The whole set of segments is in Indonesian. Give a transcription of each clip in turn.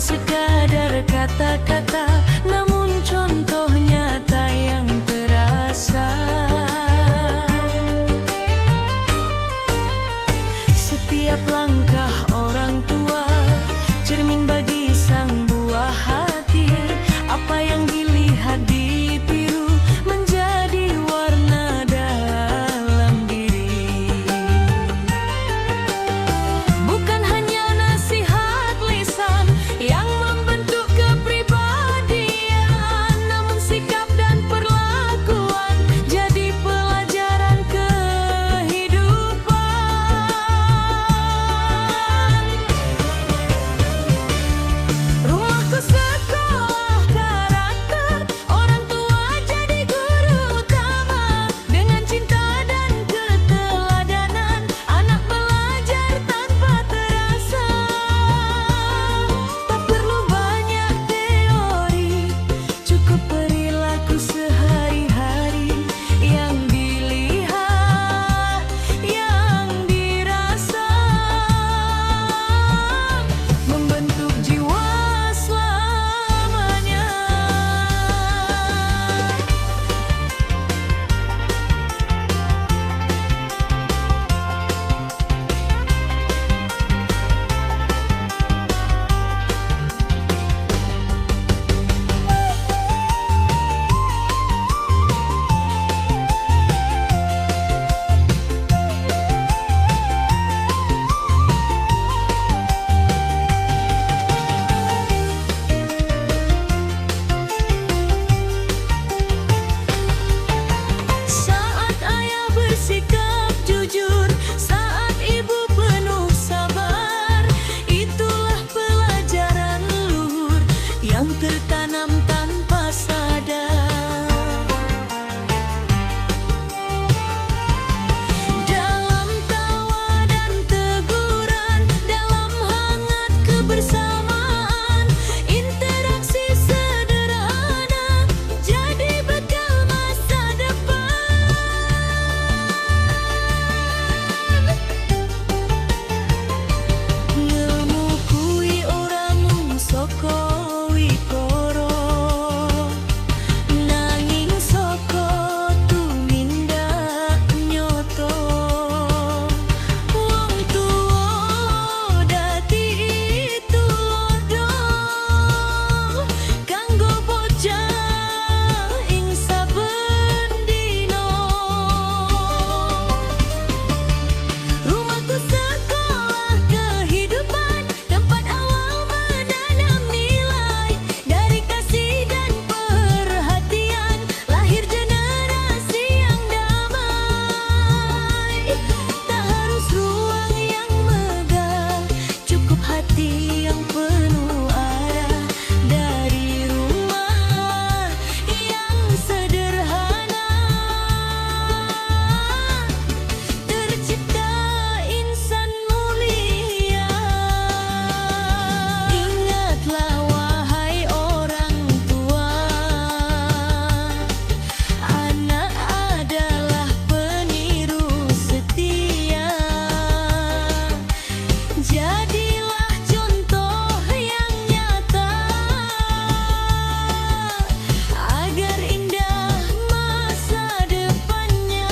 sekadar kata-kata, namun contoh nyata yang terasa. Setiap langkah orang tua cermin bagi sang buah hati. Apa yang dilihat ditiru menjadi warna dalam diri. Bukan hanya nasihat lisan yang membentuk kepribadian, namun sikap dan perlakuan jadi pelajaran kehidupan. Rumahku sekolah karakter, orang tua jadi guru utama. Dengan cinta dan keteladanan, anak belajar tanpa terasa. Tak perlu banyak teori, cukup perilaku sehari-hari yang dilihat, yang dirasa, membentuk jiwa selamanya. Saat ayah bersikap jujur, saat ibu penuh sabar, itulah pelajaran luhur yang tertanam tanpa sadar. Dalam tawa dan teguran, dalam hangat kebersamaan, interaksi sederhana jadi bekal masa depan. Ngilmu kui orang soko wikoro, nanging soko tumindak nyoto. Wong tuwa dadi tulodo kanggo bocah ing saben dina. Rumahku sekolah kehidupan, tempat awal menanam nilai. Dari kasih dan perhatian lahir generasi yang damai. Tak harus ruang yang megah, cukup hati yang penuh arah. Dari rumah yang sederhana tercipta insan mulia. Ingatlah wahai orang tua, anak adalah peniru setia. Jadilah contoh yang nyata agar indah masa depannya.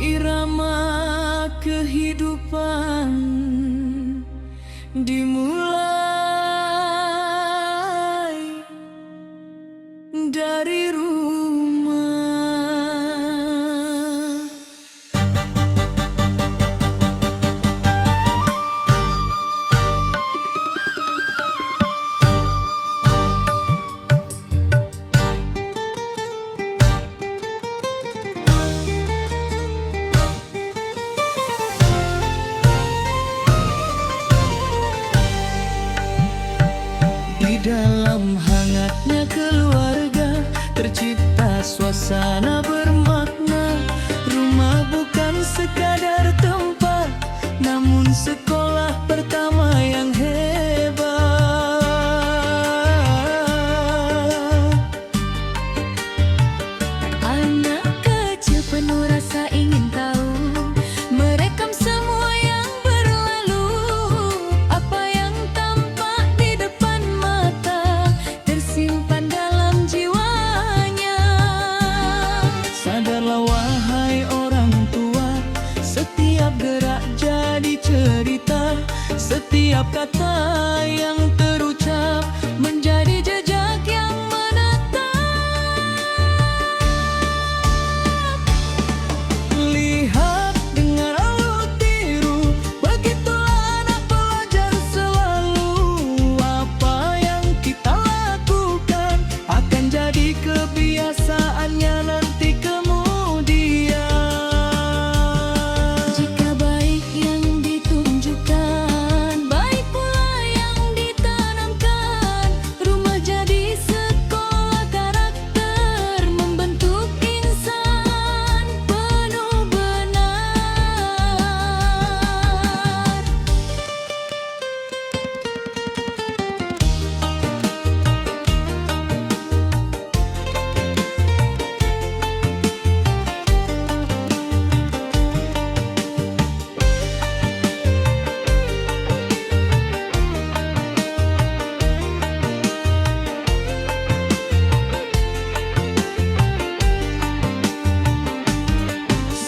Irama kehidupan dimulai dari rumah. Setiap kata yang terucap menjadi jejak yang menetap. Lihat, dengar, lalu tiru, begitulah anak pelajar selalu. Apa yang kita lakukan akan jadi kebiasaannya nanti kemudian. Jika baik yang ditunjukkan, baik pula yang ditanamkan. Rumah jadi sekolah karakter, membentuk insan penuh benar.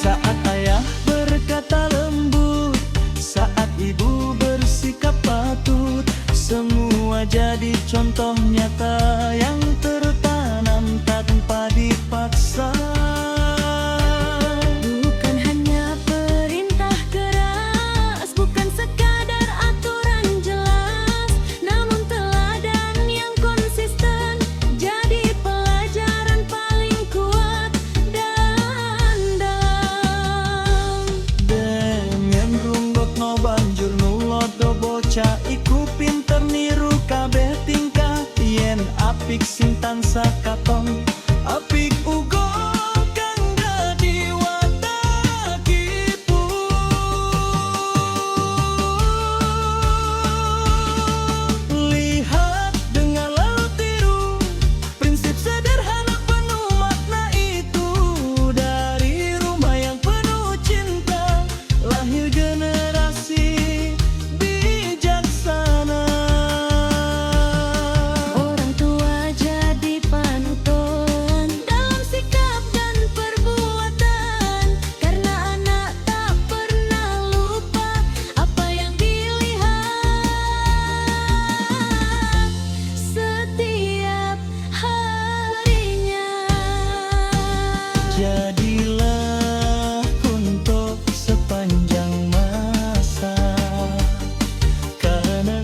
Saat ayah berkata lembut, saat ibu bersikap patut, semua jadi contoh nyata yang tertanam tanpa dipaksa. Bukan hanya perintah keras, bukan sekadar aturan jelas, namun teladan yang konsisten jadi pelajaran paling kuat dan dalam. Dengan runggok no banjur nulodo bocah iku pinter niru kabeh tingkah. Yen apik sing tansah katon, apik uga kang dadi watakipun. Lihat, dengar, lalu tiru, prinsip sederhana penuh makna itu. Dari rumah yang penuh cinta, lahir generasi bijaksana. Orang tua jadi panutan dalam sikap dan perbuatan, karena anak tak pernah lupa apa yang dilihat setiap harinya. Jadilah untuk sepanjang masa, karena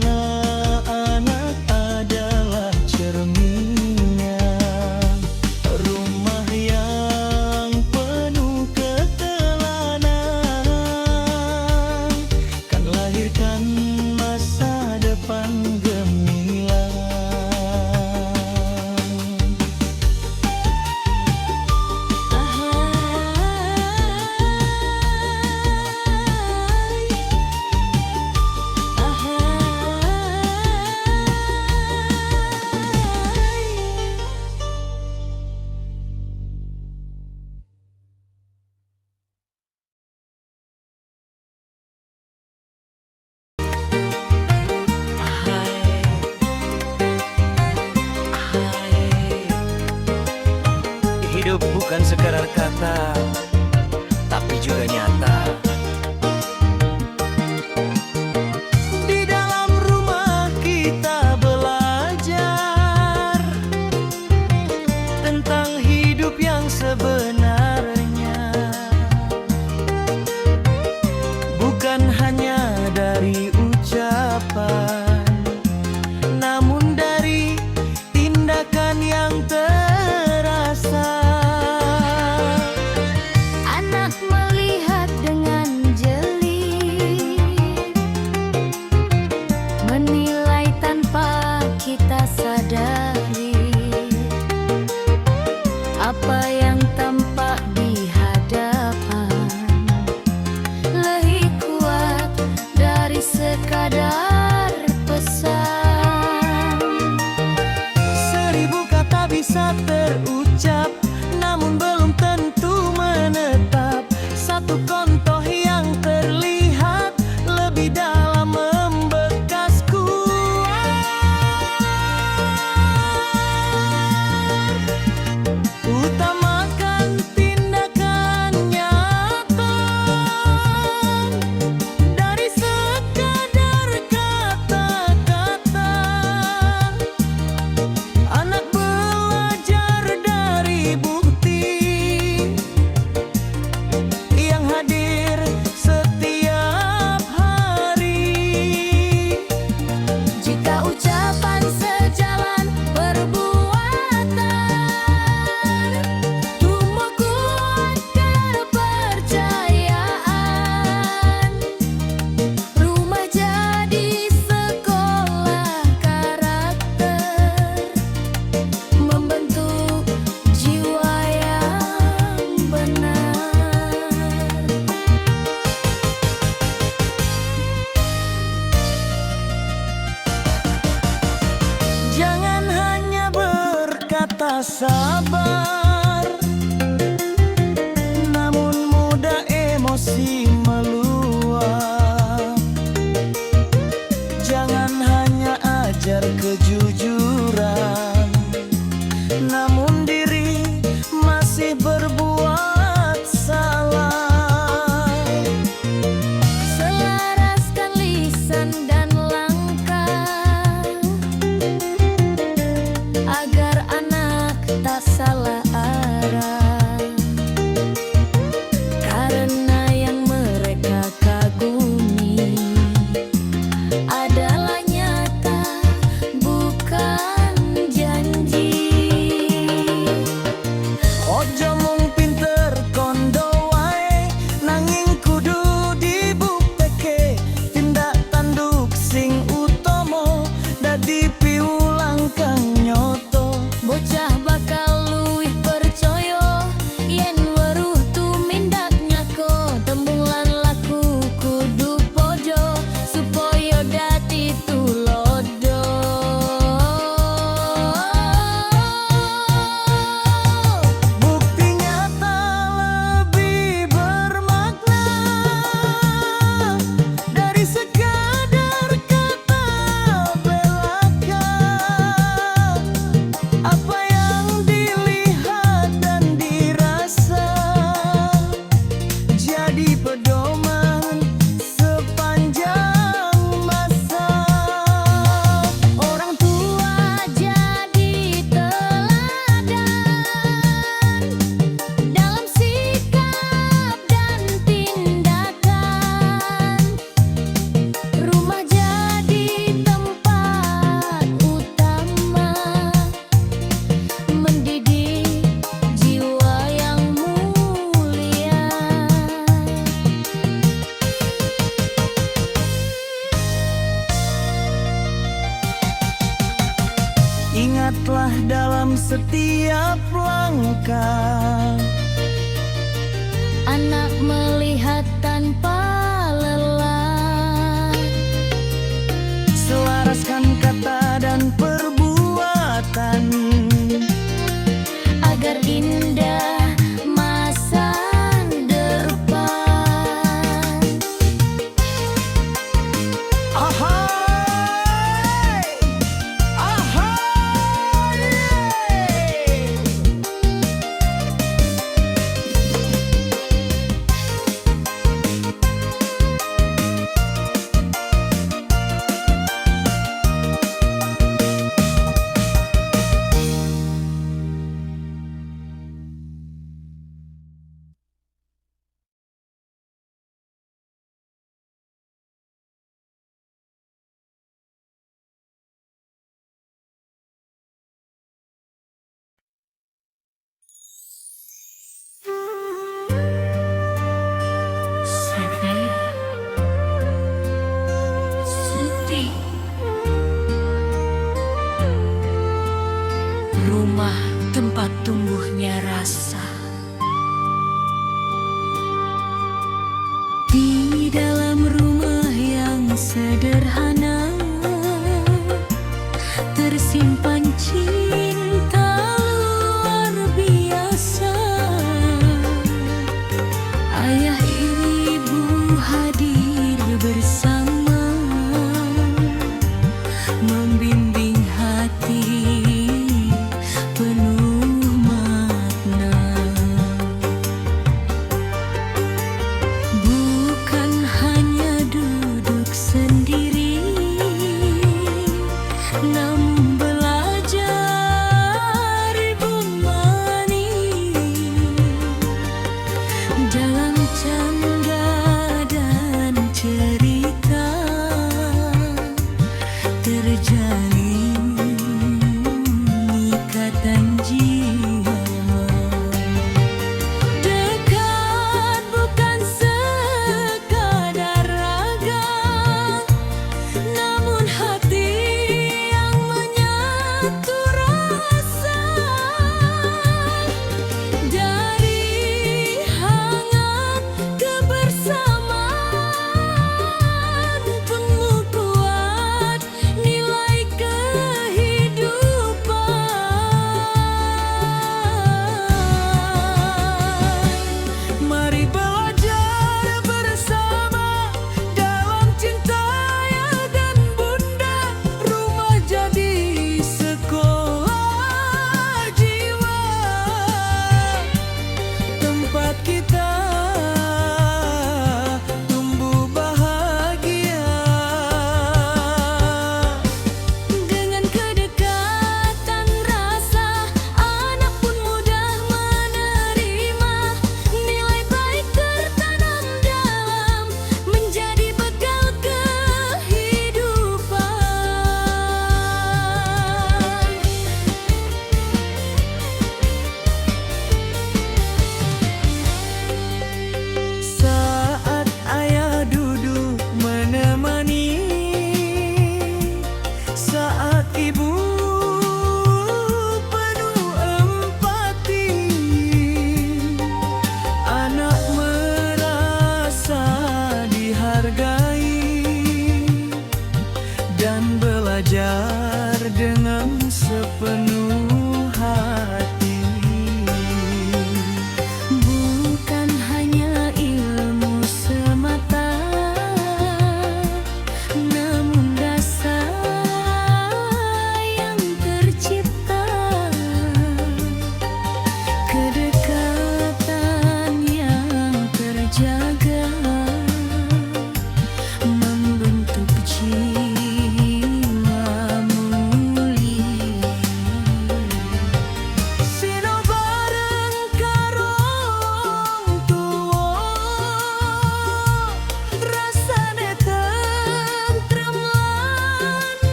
anak adalah cerminnya. Rumah yang penuh ketelanan kan lahirkan masa depan gemilang. Hidup bukan sekadar kata, tapi juga nyata. Di dalam rumah kita belajar tentang hidup yang sebenarnya, bukan hanya dari ucapan, namun dari tindakan yang terasa. Anak melihat dengan jeli, menilai tanpa kita sadari apa yang tampak di hadapan lebih kuat dari sekadar pesan. 1000 kata bisa terucap, namun belum tentu menetap. Satu contoh yang terlihat lebih dalam membekas kuat. Utamakan tindakan nyata dari sekadar kata. sabar, namun mudah emosi meluap. Jangan hanya ajar kejujuran, namun diri masih berbuat salah. Selaraskan lisan dan langkah agar anak tak salah arah. Karena yang mereka kagumi adalah nyata, bukan janji. Ojo mung pinter kondo wae, nanging kudu dibukteke. Tindak tanduk sing utomo dadi piwulang kang nyoto. Bocah bakal luwih percaya yen weruh tumindak nyako. Tembung lan laku kudu pojo supaya dadi tulodo. Bukti nyata lebih bermakna dari sekadar kata belaka. Apa yang dilihat dan dirasa jadi pedoman sepanjang masa. Orang tua jadi teladan dalam sikap dan tindakan. Rumah jadi tempat utama mendidik jiwa yang mulia. Ingatlah dalam setiap langkah, Anak melihat tanpa lelah. selaraskan kata dan perbuatan Agar indah masa depan. Ahai, ahai.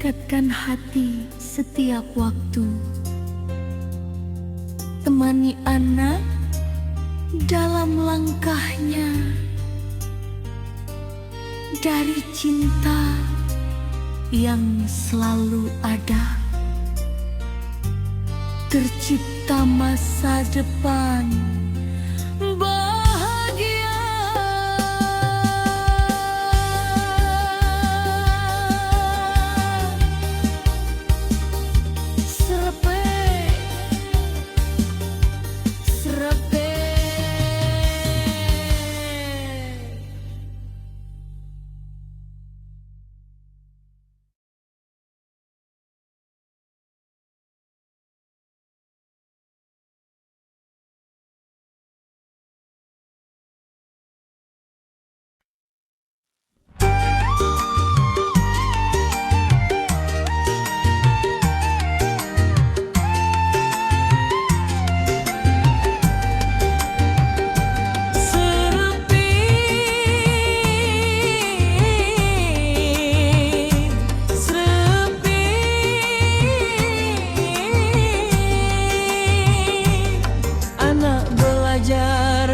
Dekatkan hati setiap waktu, temani anak dalam langkahnya. Dari cinta yang selalu ada, tercipta masa depan bahagia. Serpe, serpe.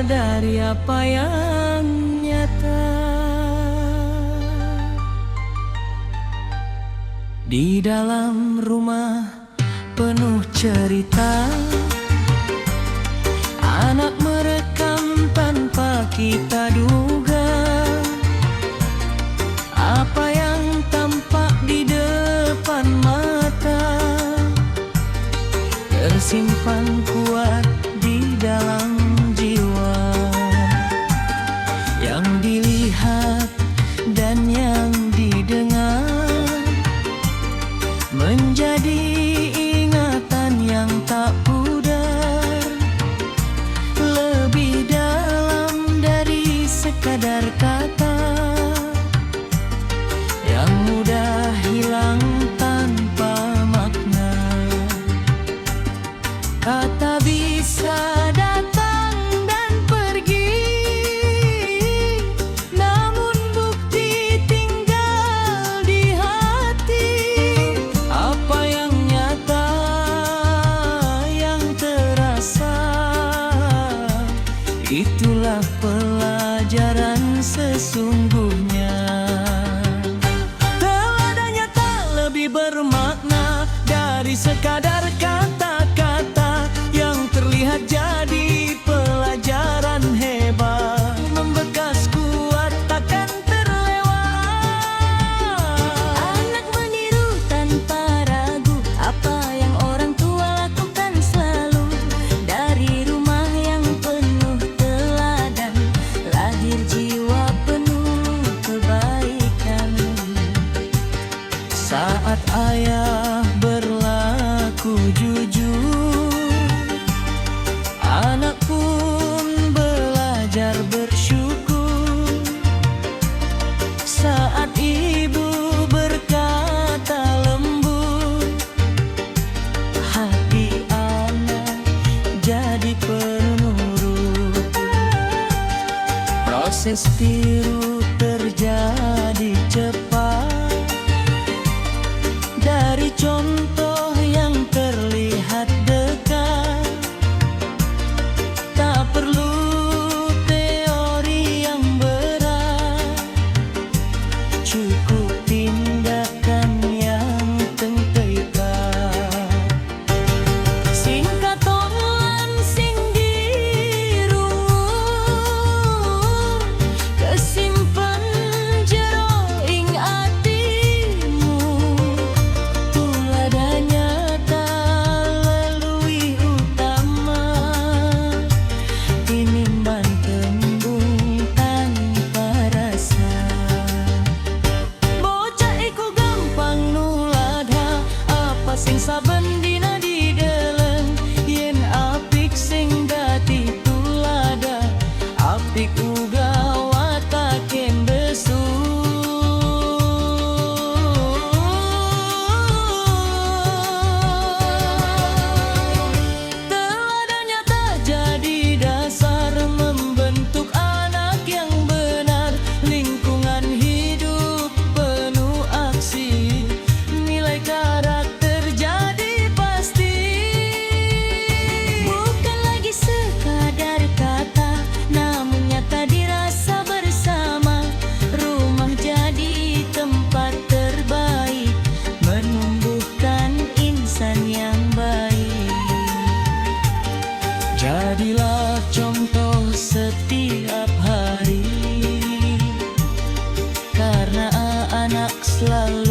Dari apa yang nyata, di dalam rumah penuh cerita, anak merekam tanpa kita duga. Apa yang tampak di depan mata tersimpan kuat di dalam jiwa. Yang dilihat dan yang didengar menjadi ingatan yang tak pudar, lebih dalam dari sekadar kata yang mudah hilang tanpa makna. Kata bisa datang dan pergi, namun bukti tinggal di hati. Apa yang nyata, yang terasa, itulah pelajaran sesungguhnya. Teladannya tak lebih bermakna dari sekadar kata-kata yang terlihat jadi pelajaran hebat, membekas kuat takkan terlewat. Anak meniru tanpa ragu apa yang orang tua lakukan selalu. Dari rumah yang penuh teladan lahir jiwa penuh kebaikan. Saat ayah berlaku jujur, anak pun belajar bersyukur. Saat ibu berkata lembut, hati anak jadi penurut. Proses tiru terjadi cepat dari contoh yang terlihat dekat. Tak perlu teori yang berat, cukup tindakan yang tengkeikat. Singkat online singgih rumun, kesimpan selalu